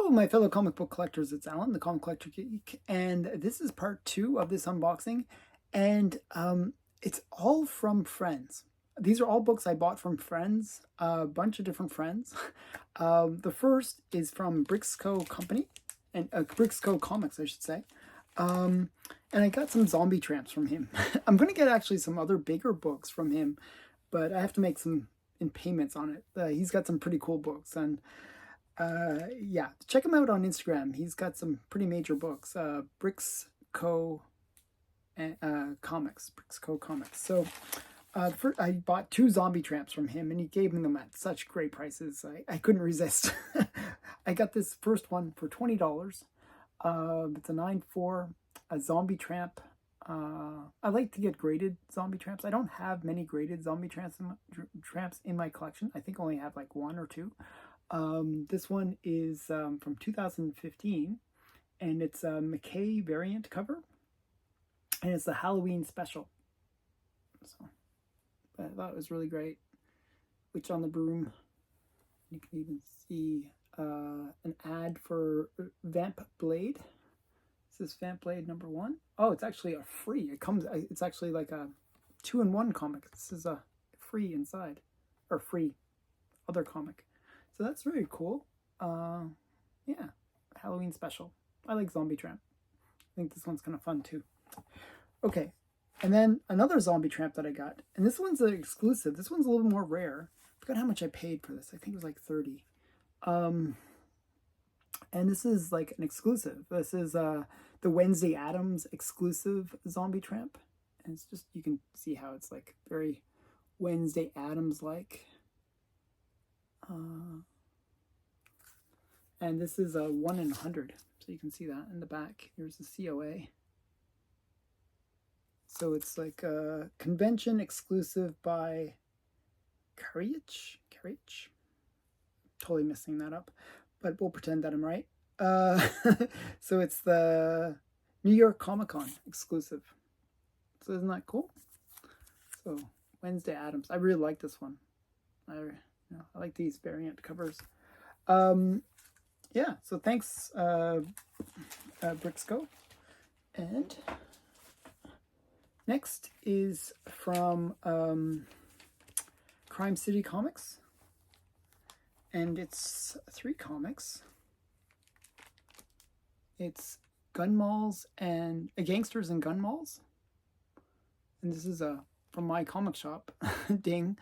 Hello, my fellow comic book collectors. It's Alan, the Comic Collector Geek, and this is part 2 of this unboxing, and it's all from friends. These are all books I bought from friends, a bunch of different friends. The first is from Brixco Company, and Brixco Comics, I should say. And I got some zombie tramps from him. I'm going to get actually some other bigger books from him, but I have to make some payments on it. He's got some pretty cool books, and yeah, check him out on Instagram. He's got some pretty major books. Brixco Comics. Brixco Comics. So I bought 2 zombie tramps from him, and he gave me them at such great prices. I couldn't resist. I got this first one for $20. It's a 9.4, a zombie tramp. I like to get graded zombie tramps. I don't have many graded zombie tramps in my collection. I think I only have like 1 or 2. This one is from 2015, and it's a McKay variant cover, and it's the Halloween special. So I thought it was really great. Witch on the Broom. You can even see an ad for Vamp Blade. This is Vamp Blade number 1. Oh, it's actually a free. It's actually like a 2-in-1 comic. This is a free inside, or free other comic. So that's very cool. Yeah, Halloween special. I like Zombie Tramp. I think this one's kind of fun too. Okay, and then another Zombie Tramp that I got, and this one's an exclusive. This one's a little more rare. I forgot how much I paid for this. I think it was like $30. And this is like an exclusive. This is the Wednesday Addams exclusive Zombie Tramp, and it's just, you can see how it's like very Wednesday Addams like. And this is a 1 in 100, so you can see that in the back. Here's the COA. So it's like a convention exclusive by Courage. Totally messing that up, but we'll pretend that I'm right. So it's the New York Comic Con exclusive. So isn't that cool? So Wednesday Addams. I really like this one. I like these variant covers. Yeah, so thanks, Brixco. And next is from Crime City Comics. And it's 3 comics. It's Gun Malls and Gangsters and Gun Malls. And this is from my comic shop. Ding.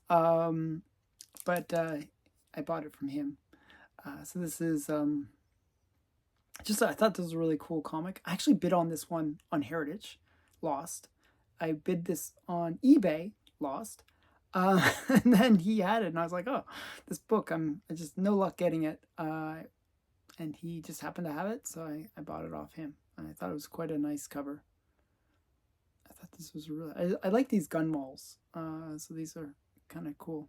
But I bought it from him. So this is I thought this was a really cool comic. I actually bid on this one on Heritage, lost. I bid this on eBay, lost. And then he had it, and I was like, oh, this book, I just no luck getting it. And he just happened to have it, so I bought it off him. And I thought it was quite a nice cover. I thought this was really, I like these gun malls. So these are kind of cool.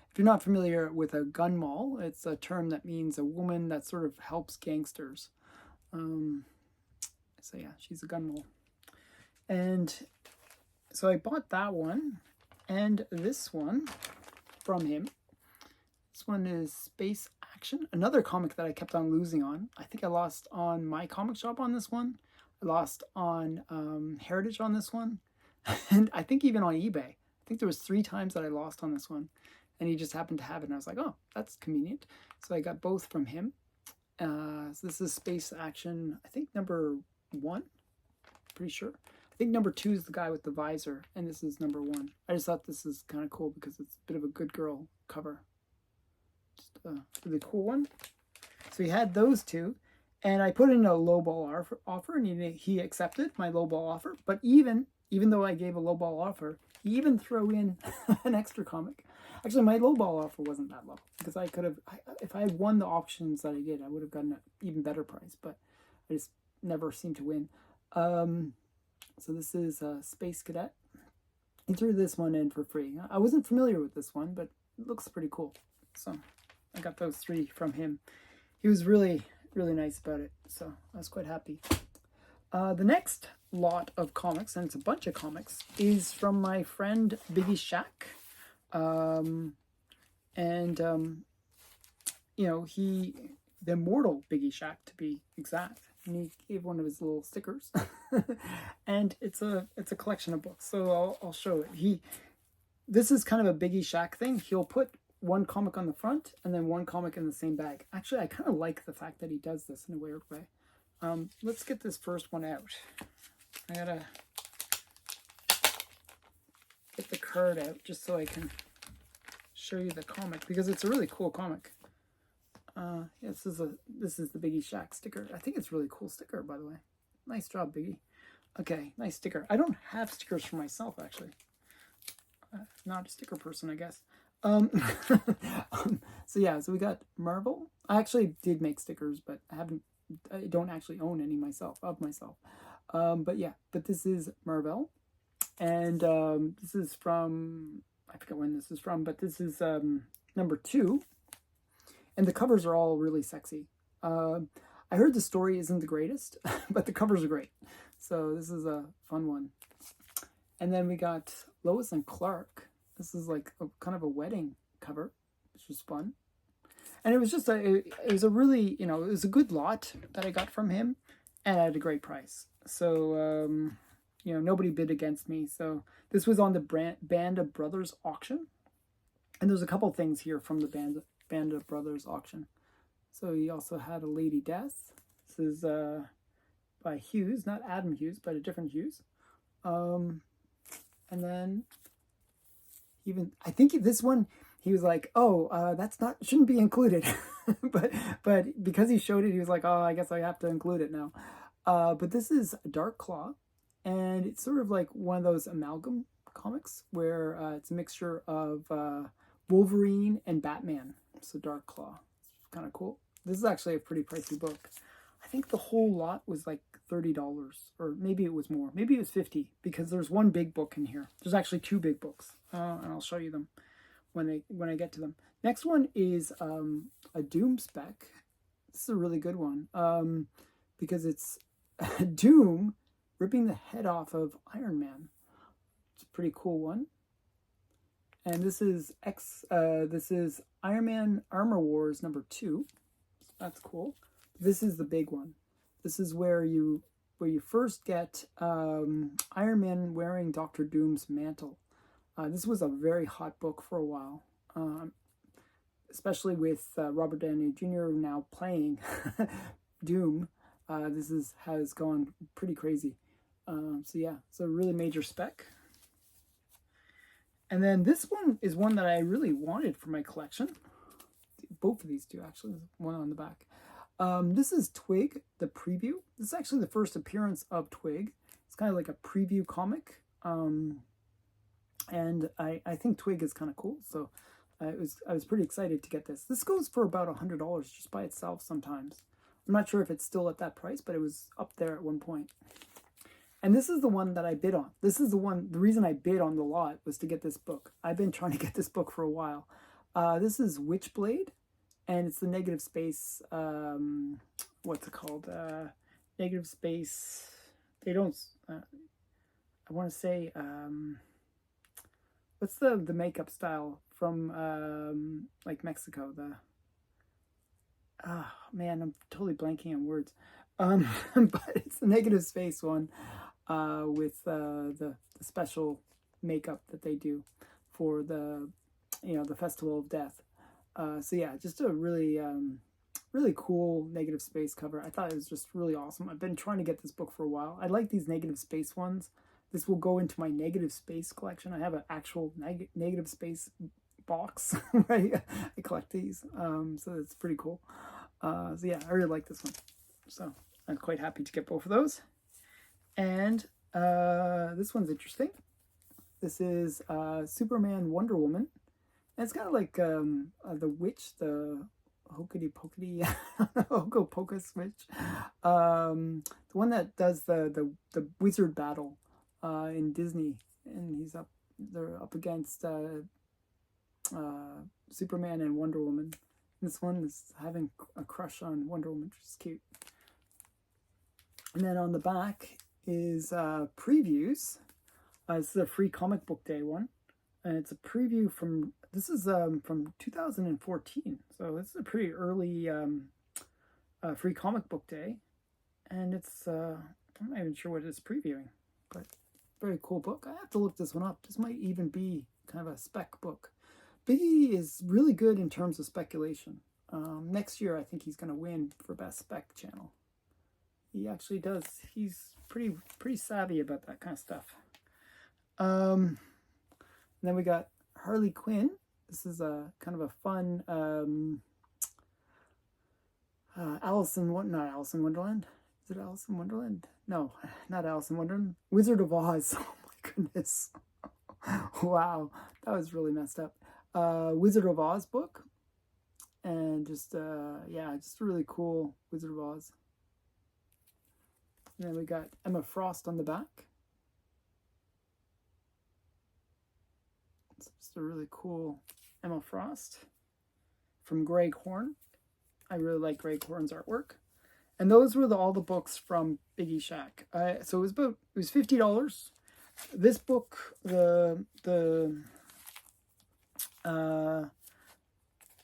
If you're not familiar with a gun mall, it's a term that means a woman that sort of helps gangsters. So yeah, she's a gun mall. And so I bought that one and this one from him. This one is Space Action, another comic that I kept on losing on. I think I lost on my comic shop on this one. I lost on Heritage on this one. And I think even on eBay. I think there was 3 times that I lost on this one. And he just happened to have it, and I was like, oh, that's convenient. So I got both from him. So this is Space Action, I think number 1, pretty sure. I think number 2 is the guy with the visor, and this is number 1. I just thought this is kind of cool because it's a bit of a good girl cover. Just a really cool one. So he had those 2, and I put in a lowball offer, and he accepted my lowball offer. But even though I gave a lowball offer, he even threw in an extra comic. Actually, my lowball offer wasn't that low because I could have, if I had won the auctions that I did, I would have gotten an even better price, but I just never seemed to win. So this is Space Cadet. He threw this one in for free. I wasn't familiar with this one, but it looks pretty cool. So I got those 3 from him. He was really, really nice about it, so I was quite happy. The next lot of comics, and it's a bunch of comics, is from my friend Biggy Shack. You know, he the immortal Biggy Shack to be exact. And he gave one of his little stickers, and it's a collection of books. So I'll show it. This is kind of a Biggy Shack thing. He'll put one comic on the front and then one comic in the same bag. Actually, I kind of like the fact that he does this in a weird way. Let's get this first one out. I gotta get the card out just so I can show you the comic, because it's a really cool comic. This is the Biggy Shack sticker. I think it's a really cool sticker, by the way. Nice job, Biggy. Okay, nice sticker. I don't have stickers for myself, actually. Not a sticker person, I guess. So yeah, so we got Marvel. I actually did make stickers, but I don't actually own any myself. But this is Marvel, and this is from, I forget when this is from, but this is number 2, and the covers are all really sexy. I heard the story isn't the greatest, but the covers are great, so this is a fun one. And then we got Lois and Clark. This is like kind of a wedding cover, which was fun. And it was just it was a really, it was a good lot that I got from him, and at a great price. So, nobody bid against me. So this was on the Band of Brothers auction. And there's a couple things here from the Band of Brothers auction. So he also had a Lady Death. This is by Hughes, not Adam Hughes, but a different Hughes. And then I think this one, he was like, oh, shouldn't be included. but because he showed it, he was like, oh, I guess I have to include it now. But this is Dark Claw, and it's sort of like one of those amalgam comics where it's a mixture of Wolverine and Batman. So Dark Claw. It's kind of cool. This is actually a pretty pricey book. I think the whole lot was like $30, or maybe it was more. Maybe it was $50, because there's one big book in here. There's actually 2 big books, and I'll show you them when I get to them. Next one is a Doom spec. This is a really good one, because it's Doom ripping the head off of Iron Man. It's a pretty cool one. And this is Iron Man Armor Wars number 2. So that's cool. This is the big one. This is where you first get Iron Man wearing Doctor Doom's mantle. This was a very hot book for a while, especially with Robert Downey Jr. now playing Doom. This has gone pretty crazy. So yeah, it's a really major spec. And then this one is one that I really wanted for my collection. Both of these two, actually. There's one on the back. This is Twig, the preview. This is actually the first appearance of Twig. It's kind of like a preview comic. And I think Twig is kind of cool. So I was pretty excited to get this. This goes for about $100 just by itself sometimes. I'm not sure if it's still at that price, but it was up there at one point. And this is the one that I bid on. This is the reason I bid on the lot was to get this book. I've been trying to get this book for a while. This is Witchblade, and it's the negative space, what's it called? Negative space, they don't, I want to say, what's the makeup style from, like Mexico? Man, I'm totally blanking on words. But it's the negative space one, with the special makeup that they do for the Festival of Death. So yeah, just a really really cool negative space cover. I thought it was just really awesome. I've been trying to get this book for a while. I like these negative space ones. This will go into my negative space collection. I have an actual negative space box. Right? I collect these, so it's pretty cool. So yeah, I really like this one. So I'm quite happy to get both of those. And this one's interesting. This is Superman Wonder Woman. And it's kind of like the witch, the Hokey-Pokey, Hocus Witch. The one that does the wizard battle in Disney. And they're up against Superman and Wonder Woman. This one is having a crush on Wonder Woman, which is cute. And then on the back is previews. This is a free comic book day one. And it's a preview from 2014. So this is a pretty early Free Comic Book Day, and it's I'm not even sure what it's previewing, but very cool book. I have to look this one up. This might even be kind of a spec book. Biggy is really good in terms of speculation. Next year, I think he's going to win for Best Spec Channel. He actually does. He's pretty savvy about that kind of stuff. Then we got Harley Quinn. This is a kind of a fun not Alice in Wonderland. Is it Alice in Wonderland? No, not Alice in Wonderland. Wizard of Oz. Oh my goodness. Wow, that was really messed up. Wizard of Oz book. And just, yeah, just a really cool Wizard of Oz. And then we got Emma Frost on the back. It's just a really cool Emma Frost from Greg Horn. I really like Greg Horn's artwork. And those were all the books from Biggy Shack. So it was $50. This book, I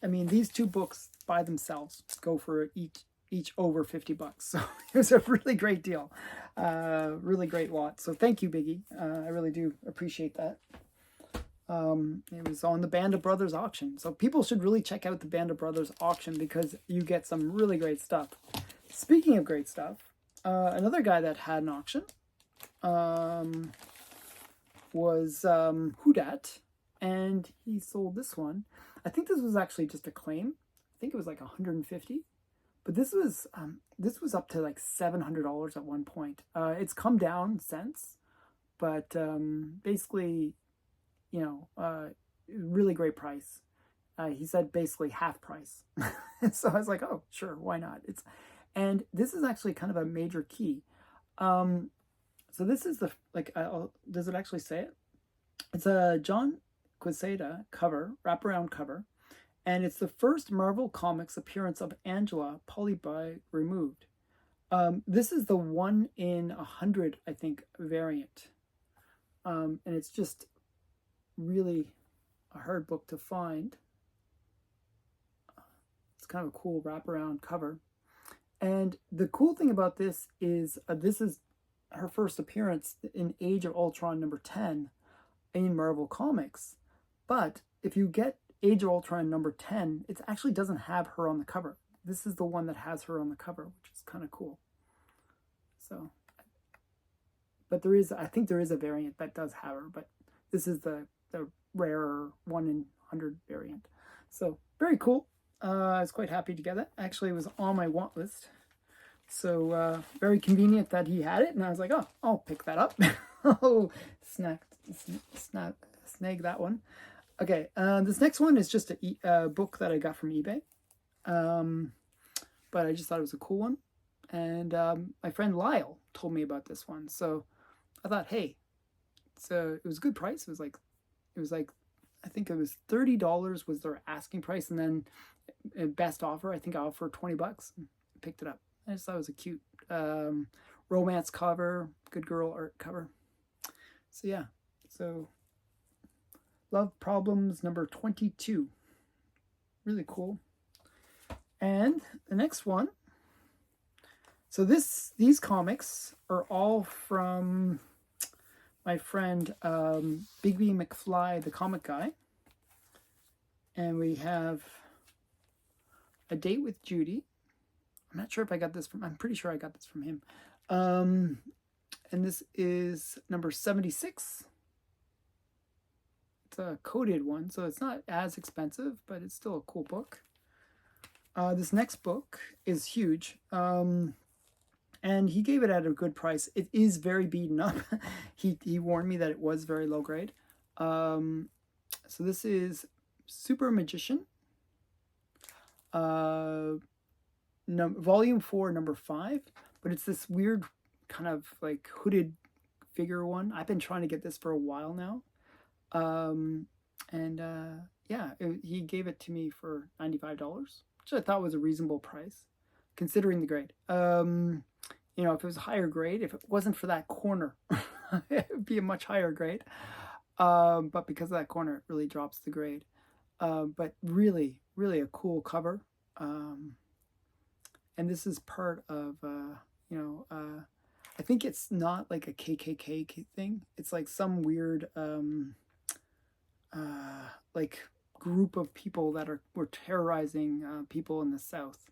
mean, these two books by themselves go for each over $50. So it was a really great deal. Really great lot. So thank you, Biggy. I really do appreciate that. It was on the Band of Brothers auction. So people should really check out the Band of Brothers auction because you get some really great stuff. Speaking of great stuff, another guy that had an auction was Houdat, and he sold this one. I think this was actually just a claim. I think it was like 150, but this was up to like $700 at one point. It's come down since, but basically, you know, really great price. He said basically half price. So I was like, oh, sure, why not? And this is actually kind of a major key. So this is the, like, does it actually say it? It's a John Quesada cover, wraparound cover, and it's the first Marvel Comics appearance of Angela Polyby removed. This is the 1 in 100, I think, variant. And it's just really a hard book to find. It's kind of a cool wraparound cover. And the cool thing about this is her first appearance in Age of Ultron number 10 in Marvel Comics. But if you get Age of Ultron number 10, it actually doesn't have her on the cover. This is the one that has her on the cover, which is kind of cool. So, but I think there is a variant that does have her, but this is the rarer 1 in 100 variant. So very cool. I was quite happy to get it. Actually, it was on my want list. So very convenient that he had it. And I was like, oh, I'll pick that up. Oh, snag that one. Okay, this next one is just a book that I got from eBay. But I just thought it was a cool one. And my friend Lyle told me about this one. So I thought, hey, it was a good price. It was like, I think it was $30 was their asking price. And then best offer, I think I offered $20 and picked it up. I just thought it was a cute romance cover, good girl art cover. So yeah, so Love Problems number 22. Really cool. And the next one. So these comics are all from my friend Bigby McFly, the comic guy. And we have A Date with Judy. I'm not sure if I got this I'm pretty sure I got this from him. And this is number 76. It's a coded one, so it's not as expensive, but it's still a cool book. This next book is huge. And he gave it at a good price. It is very beaten up. He warned me that it was very low grade. So this is Super Magician. Volume 4, number 5. But it's this weird kind of like hooded figure one. I've been trying to get this for a while now. Yeah, he gave it to me for $95, which I thought was a reasonable price, considering the grade. You know, if it was a higher grade, if it wasn't for that corner, it would be a much higher grade. But because of that corner, it really drops the grade. But really, really a cool cover. and this is part of, I think it's not like a KKK thing. It's like some weird, like group of people that were terrorizing people in the South.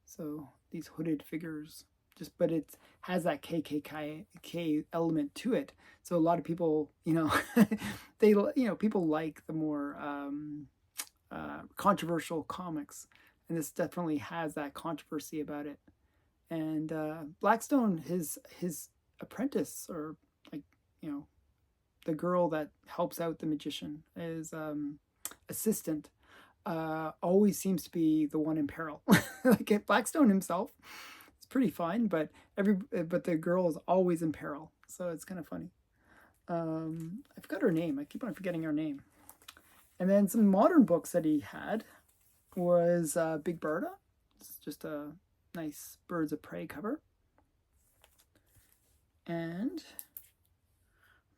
So these hooded figures, but it has that KKK element to it. So a lot of people, people like the more controversial comics, and this definitely has that controversy about it. And Blackstone, his apprentice, or like the girl that helps out the magician, is assistant, always seems to be the one in peril. Like Blackstone himself, it's pretty fine, but the girl is always in peril. So it's kind of funny. I forgot her name. I keep on forgetting her name. And then some modern books that he had was Big Berta. It's just a nice Birds of Prey cover. And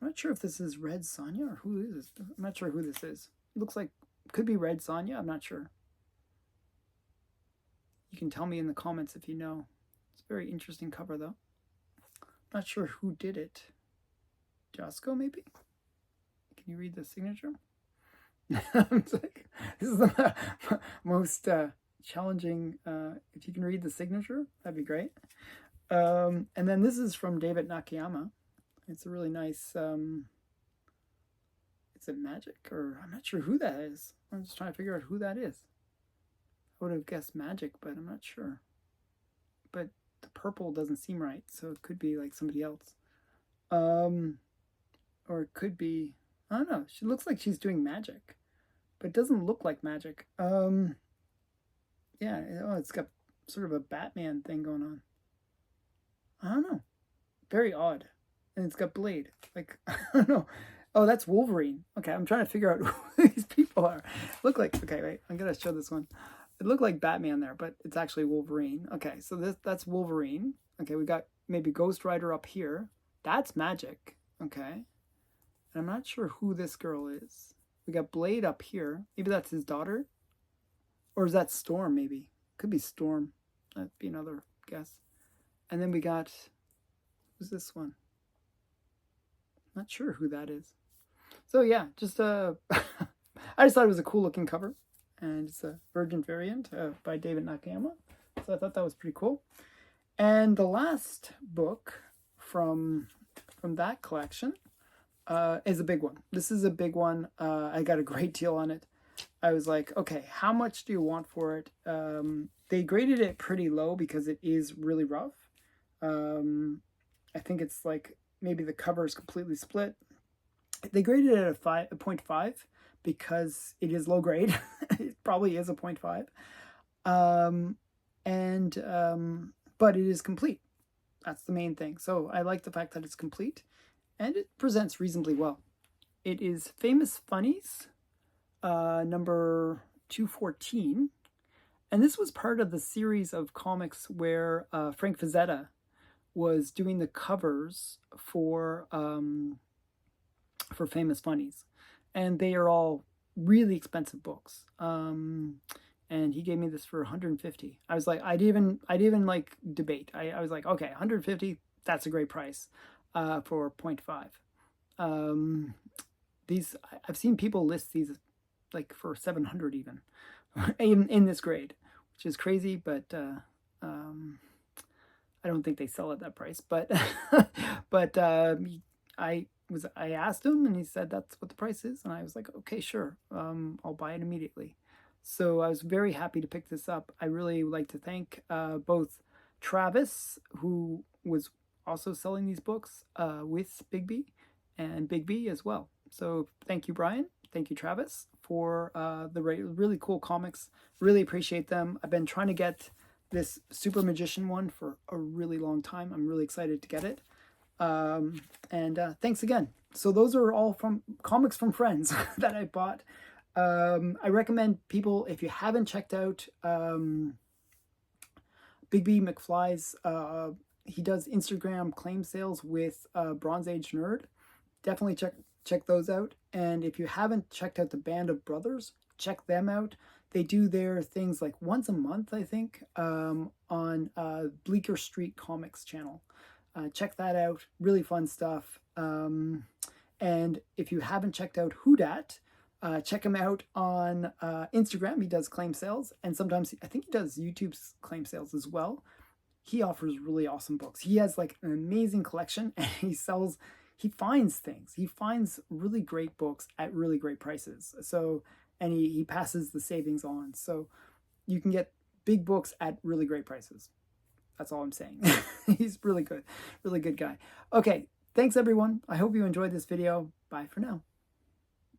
I'm not sure if this is Red Sonja or who is this. I'm not sure who this is. It looks like, could be Red Sonja. I'm not sure. You can tell me in the comments if you know. It's a very interesting cover, though. Not sure who did it. Josco, maybe? Can you read the signature? It's like, this is the most challenging. If you can read the signature, that'd be great. And then this is from David Nakayama. It's a really nice, is it magic? Or I'm not sure who that is. I'm just trying to figure out who that is. I would have guessed magic, but I'm not sure. But the purple doesn't seem right, so it could be like somebody else. Or it could be, I don't know. She looks like she's doing magic, but it doesn't look like magic. Yeah, it's got sort of a Batman thing going on. I don't know. Very odd. And it's got Blade. Like, I don't know. Oh, that's Wolverine. Okay, I'm trying to figure out who these people are. Look like, okay, wait, I'm going to show this one. It looked like Batman there, but it's actually Wolverine. Okay, so that's Wolverine. Okay, we got maybe Ghost Rider up here. That's magic. Okay. And I'm not sure who this girl is. We got Blade up here. Maybe that's his daughter. Or is that Storm, maybe? Could be Storm. That'd be another guess. And then we got, who's this one? Not sure who that is. So yeah, just I just thought it was a cool looking cover, and it's a Virgin variant by David Nakayama. So I thought that was pretty cool. And the last book from that collection is a big one. This is a big one. I got a great deal on it. I was like, okay, how much do you want for it? They graded it pretty low because it is really rough. I think it's like maybe the cover is completely split. They graded it at a 0.5 because it is low grade. It probably is a 0.5. But it is complete. That's the main thing. So I like the fact that it's complete and it presents reasonably well. It is Famous Funnies, number 214. And this was part of the series of comics where Frank Frazetta was doing the covers for Famous Funnies, and they are all really expensive books. And he gave me this for 150. I was like, I'd even like debate. I was like, okay, 150, that's a great price for 0.5. These, I've seen people list these like for 700 even in this grade, which is crazy, but I don't think they sell at that price, but I asked him and he said that's what the price is, and I was like, okay, sure, I'll buy it immediately. So I was very happy to pick this up. I really would like to thank both Travis, who was also selling these books with Bigby, and Bigby as well. So thank you, Brian. Thank you, Travis, for the really cool comics. Really appreciate them. I've been trying to get this Super Magician one for a really long time. I'm really excited to get it. And thanks again. So those are all from comics from friends that I bought. I recommend people, if you haven't checked out Bigby McFly's, he does Instagram claim sales with Bronze Age Nerd. Definitely check those out. And if you haven't checked out the Band of Brothers, check them out. They do their things like once a month, I think, on Bleecker Street Comics channel. Check that out. Really fun stuff. And if you haven't checked out Whodat, check him out on Instagram. He does claim sales, and sometimes I think he does YouTube's claim sales as well. He offers really awesome books. He has like an amazing collection, and he finds things. He finds really great books at really great prices. So, and he passes the savings on. So you can get big books at really great prices. That's all I'm saying. He's really good guy. Okay, thanks everyone. I hope you enjoyed this video. Bye for now.